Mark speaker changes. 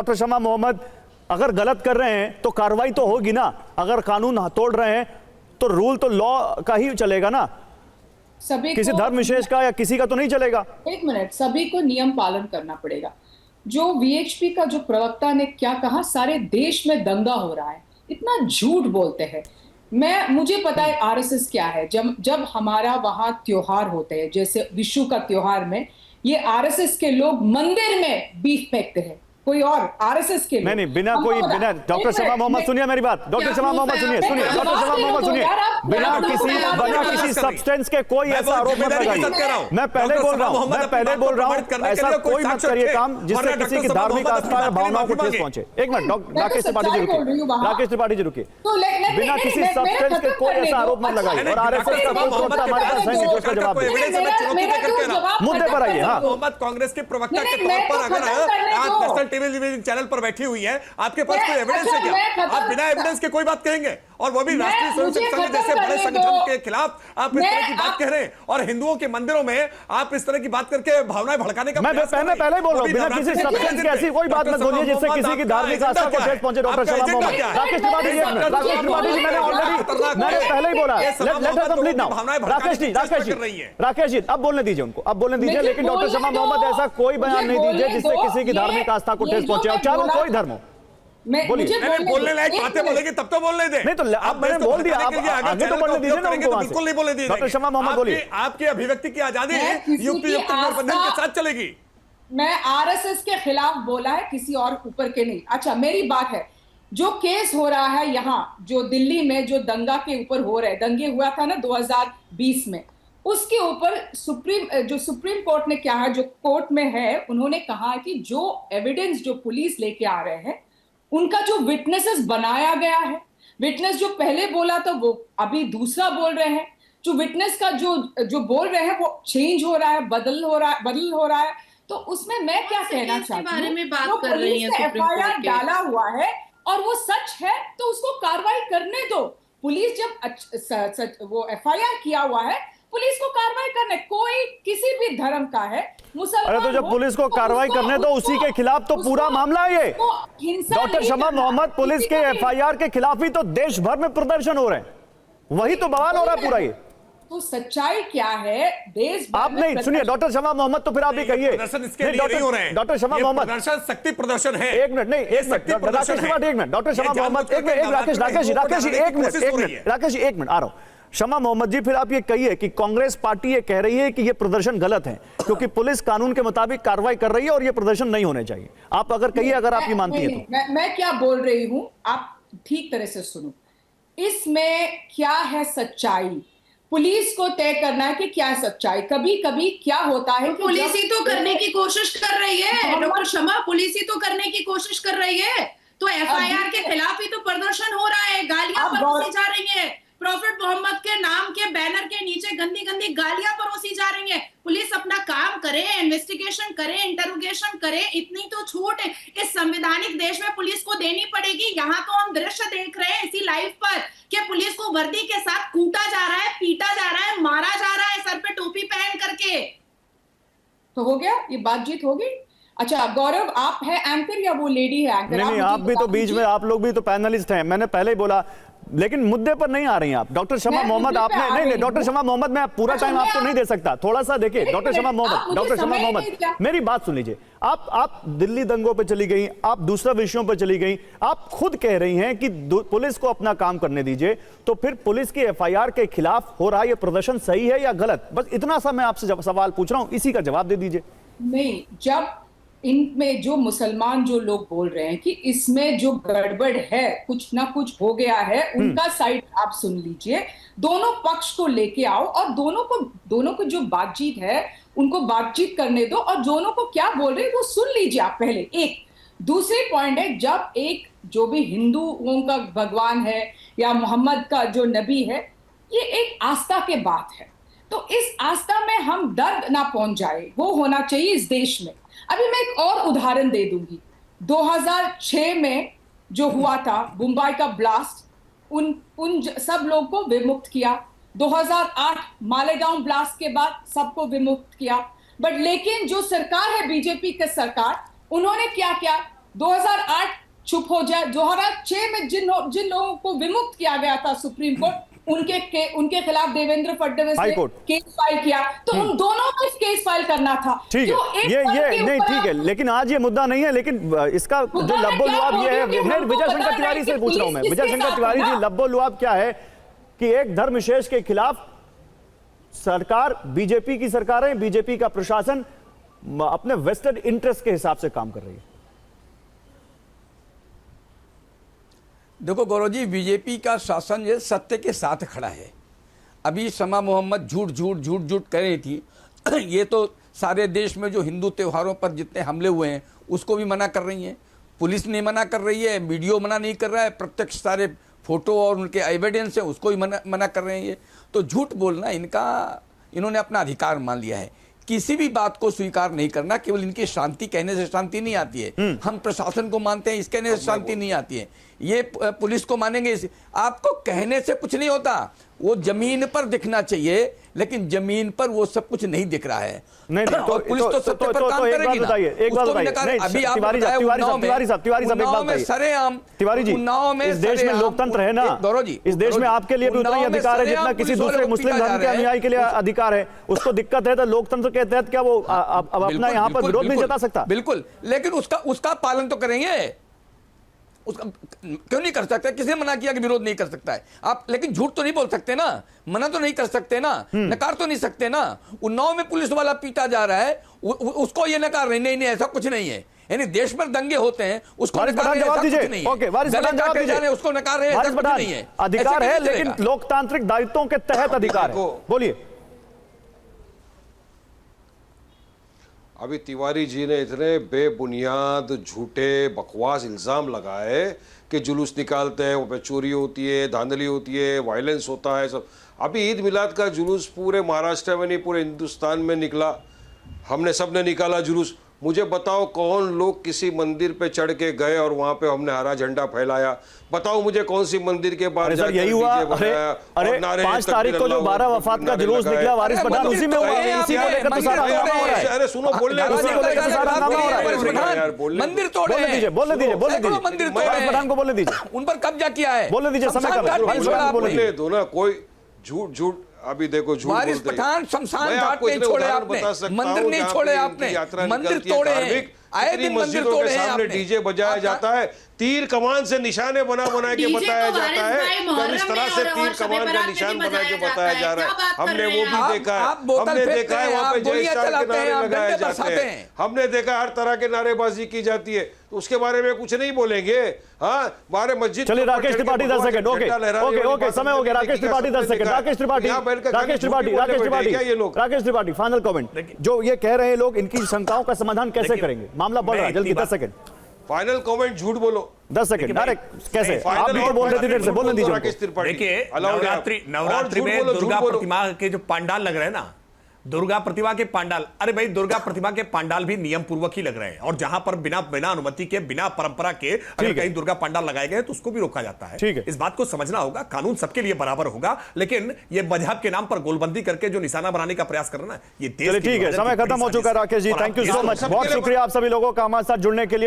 Speaker 1: Doctor Shama Mohammad, अगर गलत कर रहे हैं तो कार्रवाई तो होगी ना। अगर कानून तोड़ रहे हैं तो रूल तो लॉ का ही चलेगा ना,
Speaker 2: सभी
Speaker 1: किसी धर्म विशेष का या किसी का तो नहीं चलेगा।
Speaker 2: एक मिनट, सभी को नियम पालन करना पड़ेगा। जो वीएचपी का जो प्रवक्ता ने क्या कहा, सारे देश में दंगा हो रहा है, इतना झूठ बोलते हैं। मुझे पता है आरएसएस क्या है। जब हमारा वहां त्योहार होते हैं, जैसे विशु का त्योहार में, ये आरएसएस के लोग मंदिर में बीफ फेंकते हैं, कोई और आरएसएस के लोग।
Speaker 1: नहीं, बिना डॉक्टर शमा मोहम्मद सुनिए मेरी बात, डॉक्टर शमा मोहम्मद सुनिए डॉक्टर शमा मोहम्मद सुनिए, बिना किसी सब्सटेंस के कोई ऐसा आरोप मत लगाइए। मैं पहले बोल रहा हूँ ऐसा कोई मत करिए काम जिससे किसी की धार्मिक आस्था या भावनाओं को ठेस पहुंचे। एक मिनट, राकेश त्रिपाठी जी रुकिए, बिना किसी सब्सटेंस के कोई ऐसा आरोप मत लगाइए। और आरएसएस का कोई प्रवक्ता हमारे पास है नहीं जो उसका जवाब दे। मुद्दे पर आइए।
Speaker 3: मोहम्मद कांग्रेस के प्रवक्ता के तौर पर अगर आज टेलीविजन चैनल पर बैठी हुई है, आपके पास कोई एविडेंस है क्या? आप बिना एविडेंस के कोई बात कहेंगे, और वो भी राष्ट्रीय स्वयंसेवक संघ जैसे बड़े संगठन के खिलाफ आप इस तरह की बात कह रहे हैं, और हिंदुओं के मंदिरों में आप इस तरह की बात करके भावनाएं भड़काने का
Speaker 1: मैं पहले ही बोल रहा हूं, बिना किसी सब्सटेंस की ऐसी कोई बात मत बोलिए जिससे किसी की धार्मिक आस्था को ठेस पहुंचे। डॉक्टर शमा मोहम्मद, राकेश त्रिपाठी जी, मैंने पहले ही बोला, let us complete now. Rakesh ji अब बोलने दीजिए उनको, अब बोलने दीजिए। लेकिन डॉक्टर शमा मोहम्मद ऐसा कोई बयान नहीं दीजिए जिससे किसी की धार्मिक आस्था को ठेस पहुंचे, और चाहे कोई धर्म हो।
Speaker 3: बोलने लायक बातें बोलेंगे तब तो बोलने दे।
Speaker 1: नहीं तो अब मैंने बोल दिया, आगे तो बोलने दीजिए ना उनको।
Speaker 3: बिल्कुल नहीं बोलने दीजिए।
Speaker 1: डॉक्टर शमा मोहम्मद बोलिए।
Speaker 3: आपकी अभिव्यक्ति की आजादी युक्ति युक्त गठबंधन के साथ चलेगी।
Speaker 2: मैं आरएसएस के खिलाफ बोला है, किसी और ऊपर के नहीं। अच्छा, मेरी बात है, जो केस हो रहा है यहाँ, जो दिल्ली में जो दंगा के ऊपर हो रहे, दंगे हुआ था ना 2020 में, उसके ऊपर सुप्रीम कोर्ट ने क्या है, जो कोर्ट में है, उन्होंने कहा कि जो एविडेंस जो पुलिस लेके आ रहे हैं, उनका जो विटनेसेस बनाया गया है, विटनेस जो पहले बोला था वो अभी दूसरा बोल रहे हैं, जो विटनेस का जो बोल रहे हैं वो चेंज हो रहा है, बदल हो रहा है। तो उसमें मैं क्या कहना चाहती हूँ, जो पुलिस ने एफआईआर डाला हुआ है और वो सच है तो उसको कार्रवाई करने दो। पुलिस जब वो एफआईआर किया हुआ है, पुलिस को कार्रवाई करने, कोई किसी भी धर्म का है, मुसलमान।
Speaker 1: अरे तो जब पुलिस को कार्रवाई करने दो, उसी के खिलाफ तो पूरा मामला है ये। डॉक्टर शमा मोहम्मद, पुलिस के एफआईआर के खिलाफ ही तो देश भर में प्रदर्शन हो रहे हैं, वही तो बवाल हो रहा है पूरा ये।
Speaker 2: तो सच्चाई क्या है देश भर
Speaker 1: आप नहीं सुनिए डॉक्टर शमा मोहम्मद, तो फिर आप भी कहिए। डॉक्टर शमा मोहम्मद,
Speaker 3: प्रदर्शन शक्ति प्रदर्शन है।
Speaker 1: एक मिनट, नहीं एक मिनट, राकेश त्रिपाठी एक मिनट, डॉक्टर शमा मोहम्मद एक मिनट, राकेश एक मिनट आ रहा हूं। शमा मोहम्मद जी, फिर आप ये कहिए कि कांग्रेस पार्टी ये कह रही है कि ये प्रदर्शन गलत है क्योंकि पुलिस कानून के मुताबिक कार्रवाई कर रही है और ये प्रदर्शन नहीं होने चाहिए। आप अगर कहिए, अगर आप ये मानती है तो।
Speaker 2: मैं क्या बोल रही हूं, आप ठीक तरह से सुनो। इसमें क्या है सच्चाई, पुलिस को तय करना है कि क्या है सच्चाई। कभी कभी क्या होता है कि
Speaker 4: पुलिस ही तो करने की कोशिश कर रही है डॉक्टर शमा, पुलिस ही तो करने की कोशिश कर रही है। तो एफआईआर के खिलाफ ही तो प्रदर्शन हो रहा है, गालियां परोसी जा रही है, प्रॉफिट मोहम्मद के नाम के बैनर के नीचे गंदी गंदी गालियां परोसी जा रही हैं। पुलिस अपना काम करे, इन्वेस्टिगेशन करे, इंटरोगेशन करे, इतनी तो छूट इस संवैधानिक देश में पुलिस को देनी पड़ेगी। यहाँ तो हम दृश्य देख रहे हैं इसी लाइव पर कि पुलिस को वर्दी के साथ कूटा जा रहा है, पीटा जा रहा है, मारा जा रहा है, सर पे टोपी पहन करके।
Speaker 2: तो हो गया, ये बातचीत होगी। अच्छा गौरव, आप है एंकर या वो लेडी है एंकर?
Speaker 1: नहीं, आप भी तो बीच में, आप लोग भी तो पैनलिस्ट हैं। मैंने पहले ही बोला, लेकिन मुद्दे पर नहीं आ रही हैं आप। डॉक्टर शमा मोहम्मद, आपने नहीं, डॉक्टर शमा मोहम्मद, मैं पूरा टाइम आपको नहीं दे सकता, थोड़ा सा देखिए। डॉक्टर शमा मोहम्मद, मेरी बात सुन लीजिए। आप दिल्ली दंगों पे चली गई, आप दूसरा विषयों पर चली गई, आप खुद कह रही हैं कि पुलिस को अपना काम करने दीजिए। तो फिर पुलिस की एफआईआर के खिलाफ हो रहा है ये प्रदर्शन सही है या गलत? बस इतना सा मैं आपसे सवाल पूछ रहा हूं, इसी का जवाब दे दीजिए।
Speaker 2: नहीं, जब इनमें जो मुसलमान जो लोग बोल रहे हैं कि इसमें जो गड़बड़ है, कुछ ना कुछ हो गया है, उनका साइड आप सुन लीजिए, दोनों पक्ष को लेके आओ और दोनों को जो बातचीत है उनको बातचीत करने दो, और दोनों को क्या बोल रहे हैं वो सुन लीजिए आप पहले। एक दूसरी पॉइंट है, जब एक जो भी हिंदुओं का भगवान है या मोहम्मद का जो नबी है, ये एक आस्था के बात है, तो इस आस्था में हम दर्द ना पहुंच जाए, वो होना चाहिए इस देश में। अभी मैं एक और उदाहरण दे दूंगी। 2006 में जो हुआ था मुंबई का ब्लास्ट, उन सब लोगों को विमुक्त किया। 2008 मालेगांव ब्लास्ट के बाद सबको विमुक्त किया। बट लेकिन जो सरकार है बीजेपी की सरकार, उन्होंने क्या किया, 2008 चुप हो जाए। 2006 में जिन लोगों को विमुक्त किया गया था सुप्रीम कोर्ट, उनके खिलाफ देवेंद्र फडणवीस ने केस फाइल किया, तो उन दोनों को केस फाइल करना था।
Speaker 1: ठीक है, ये नहीं, ठीक है, लेकिन आज ये मुद्दा नहीं है। लेकिन इसका जो लब्बो-लुआब ये है, मैं विजय शंकर तिवारी से पूछ रहा हूं। मैं विजय शंकर तिवारी जी, लब्बो-लुआब क्या है कि एक धर्मशेष के खिलाफ सरकार, बीजेपी की सरकार है, बीजेपी का प्रशासन अपने वेस्टेड इंटरेस्ट के हिसाब से काम कर रही है।
Speaker 5: देखो गौरव जी, बीजेपी का शासन ये सत्य के साथ खड़ा है। अभी शमा मोहम्मद झूठ कह रही थी ये तो सारे देश में जो हिंदू त्योहारों पर जितने हमले हुए हैं उसको भी मना कर रही हैं। पुलिस नहीं मना कर रही है, वीडियो मना नहीं कर रहा है, प्रत्यक्ष सारे फोटो और उनके एविडेंस है उसको भी मना कर रहे हैं। ये तो झूठ बोलना इन्होंने अपना अधिकार मान लिया है। किसी भी बात को स्वीकार नहीं करना, केवल इनकी शांति कहने से शांति नहीं आती है। हम प्रशासन को मानते हैं, इस कहने से शांति नहीं आती है। ये पुलिस को मानेंगे, आपको कहने से कुछ नहीं होता, वो जमीन पर दिखना चाहिए, लेकिन जमीन पर वो सब कुछ नहीं दिख रहा है।
Speaker 1: नहीं, तो
Speaker 5: पुलिस तो सत्य पर काम करेगी ना।
Speaker 1: एक बात बताइए, अभी आप तिवारी साहब एक बात बताइए,
Speaker 5: सरेआम
Speaker 1: तिवारी जी, इस देश में लोकतंत्र है ना गौरव जी, इस देश में आपके लिए भी उतना ही अधिकार है जितना किसी दूसरे मुस्लिम धर्म के अनुयायी के लिए अधिकार है। उसको दिक्कत है तो लोकतंत्र के तहत क्या वो अपना यहाँ पर विरोध नहीं जता सकता?
Speaker 5: बिल्कुल, लेकिन उसका पालन तो करेंगे। उसका क्यों नहीं कर सकता? किसने मना किया कि विरोध नहीं कर सकता है आप? लेकिन झूठ तो नहीं बोल सकते ना, मना तो नहीं कर सकते ना, नकार तो नहीं सकते ना। उन्नाव में पुलिस वाला पीटा जा रहा है, उसको ये नकार नहीं, ऐसा कुछ नहीं है। यानी देश पर दंगे होते हैं, उसको नकार रहे, ऐसा कुछ नहीं है।
Speaker 1: ओके, वारिस पठान जवाब दीजिए।
Speaker 5: उसको नकार रहे, ऐसा कुछ नहीं है।
Speaker 1: अधिकार है, लेकिन लोकतांत्रिक दायित्वों के तहत अधिकार है। बोलिए।
Speaker 6: अभी तिवारी जी ने इतने बेबुनियाद झूठे बकवास इल्ज़ाम लगाए कि जुलूस निकालते हैं, वहाँ पे चोरी होती है, धांधली होती है, वायलेंस होता है, सब। अभी ईद मिलाद का जुलूस पूरे महाराष्ट्र में नहीं, पूरे हिंदुस्तान में निकला। हमने सबने निकाला जुलूस। मुझे बताओ कौन लोग किसी मंदिर पे चढ़ के गए और वहां पे हमने हरा झंडा फैलाया? बताओ मुझे कौन सी मंदिर के बाहर
Speaker 1: जाकर यही हुआ? अरे 5 तारीख को जो 12 वफात का जुलूस निकला वारिस पठान, उसी में हुआ। इसी को लेकर तो सारा हंगामा हो रहा है।
Speaker 6: अरे सुनो, बोलने
Speaker 5: मंदिर तोड़े,
Speaker 1: बोलने दीजिए वारिस पठान को बोलने दीजिए।
Speaker 5: उन पर कब्जा किया है,
Speaker 1: बोलने दीजिए, समय कम है,
Speaker 6: बोलने दो ना। कोई झूठ अभी देखो झूठ
Speaker 5: वारिस पठान शमशान घाट नहीं छोड़े आपने, मंदिर नहीं छोड़े आपने, मंदिर तोड़े हैं, आए दिन मंदिर तोड़े हैं आपने।
Speaker 6: डीजे बजाया जाता है, तीर कमान से निशाने बना के बताया जाता है, इस तरह से तीर कमान का निशान बना के बताया जा रहा है। हमने वो भी देखा है, हमने देखा है वहाँ पे जय स्टार के नारे लगाए जाते हैं, हमने देखा हर तरह के नारेबाजी की जाती है। तो उसके बारे में कुछ नहीं बोलेंगे? हाँ, बारे मस्जिद।
Speaker 1: चलिए राकेश त्रिपाठी 10 सेकंड। ओके, समय हो गया। Rakesh Tripathi 10 second. Rakesh Tripathi final comment. जो ये कह रहे हैं लोग, इनकी शंकाओं का समाधान कैसे करेंगे? मामला बढ़ रहा है, जल्दी 10 सेकंड।
Speaker 6: फाइनल कमेंट, झूठ बोलो
Speaker 1: 10 सेकंड डायरेक्ट। कैसे आप भी तो बोल रहे थे, देर से बोलने दीजिए।
Speaker 3: देखिए, नवरात्रि में दुर्गा प्रतिमा के जो पंडाल लग रहे हैं ना, दुर्गा प्रतिमा के पंडाल, अरे भाई दुर्गा प्रतिमा के पंडाल भी नियम पूर्वक ही लग रहे हैं। और जहां पर बिना अनुमति के, बिना परंपरा के अगर कहीं दुर्गा पंडाल लगाए गए तो उसको भी रोका जाता है।
Speaker 1: ठीक है,
Speaker 3: इस बात को समझना होगा। कानून सबके लिए बराबर होगा, लेकिन ये मजहब के नाम पर गोलबंदी करके जो निशाना बनाने का प्रयास करना, ये देश।
Speaker 1: ठीक है, समय खत्म हो चुका है। Rakesh ji, thank you so much. बहुत शुक्रिया आप सभी लोगों का हमारे साथ जुड़ने के लिए।